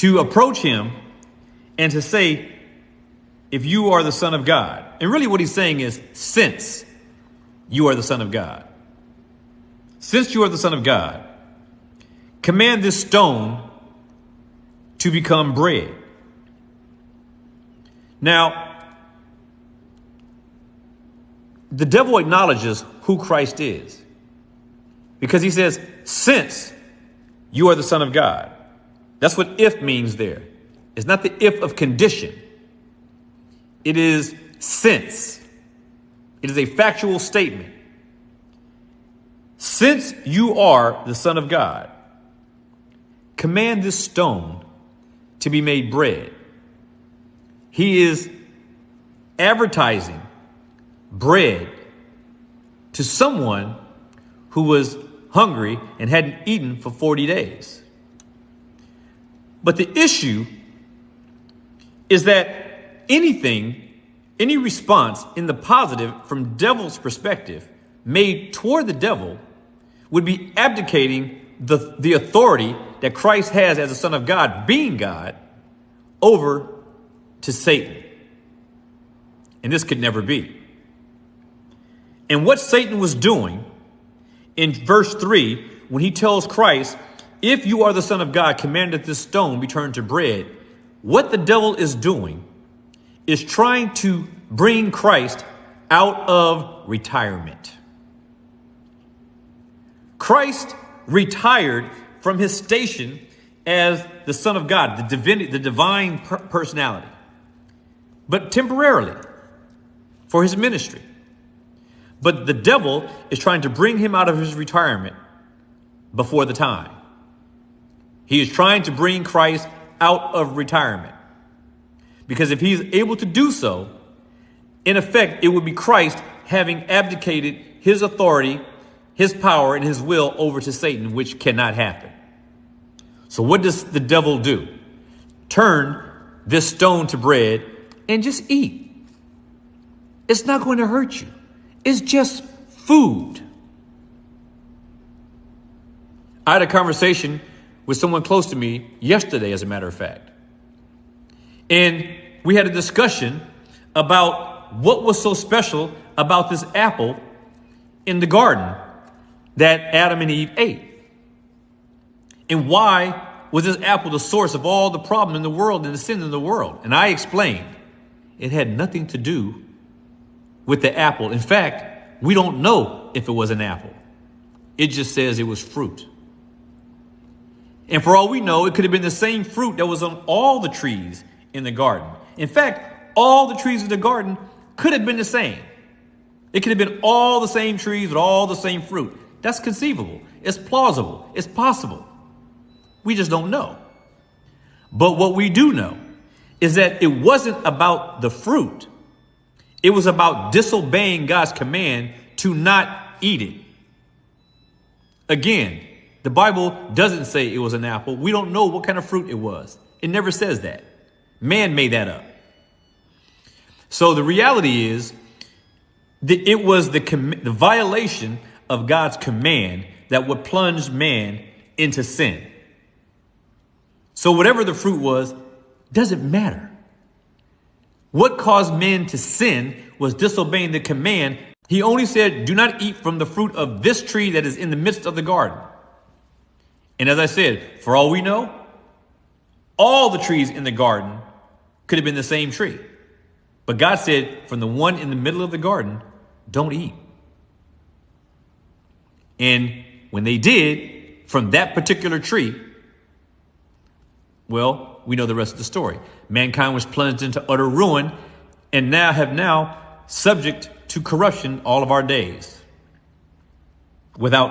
to approach him and to say, if you are the Son of God. And really what he's saying is, since you are the Son of God. Since you are the Son of God, command this stone to become bread. Now, the devil acknowledges who Christ is because he says, since you are the Son of God. That's what if means there. It's not the if of condition. It is since. It is a factual statement. Since you are the Son of God, command this stone to be made bread. He is advertising bread to someone who was hungry and hadn't eaten for 40 days. But the issue is that any response in the positive from devil's perspective made toward the devil would be abdicating the authority that Christ has as the Son of God, being God, over to Satan. And this could never be. And what Satan was doing in verse 3, when he tells Christ, if you are the Son of God, command that this stone be turned to bread. What the devil is doing is trying to bring Christ out of retirement. Christ retired from his station as the Son of God, the divinity, the divine personality, but temporarily for his ministry. But the devil is trying to bring him out of his retirement before the time. He is trying to bring Christ out of retirement. Because if he's able to do so, in effect, it would be Christ having abdicated his authority, his power, and his will over to Satan, which cannot happen. So what does the devil do? Turn this stone to bread and just eat. It's not going to hurt you. It's just food. I had a conversation with someone close to me yesterday, as a matter of fact. And we had a discussion about what was so special about this apple in the garden that Adam and Eve ate. And why was this apple the source of all the problem in the world and the sin in the world? And I explained it had nothing to do with the apple. In fact, we don't know if it was an apple. It just says it was fruit. And for all we know, it could have been the same fruit that was on all the trees in the garden. In fact, all the trees in the garden could have been the same. It could have been all the same trees with all the same fruit. That's conceivable. It's plausible. It's possible. We just don't know. But what we do know is that it wasn't about the fruit. It was about disobeying God's command to not eat it. Again, the Bible doesn't say it was an apple. We don't know what kind of fruit it was. It never says that. Man made that up. So the reality is that it was the violation of God's command that would plunge man into sin. So whatever the fruit was, doesn't matter. What caused men to sin was disobeying the command. He only said, do not eat from the fruit of this tree that is in the midst of the garden. And as I said, for all we know, all the trees in the garden could have been the same tree. But God said, from the one in the middle of the garden, don't eat. And when they did, from that particular tree, well, we know the rest of the story. Mankind was plunged into utter ruin and now subject to corruption all of our days without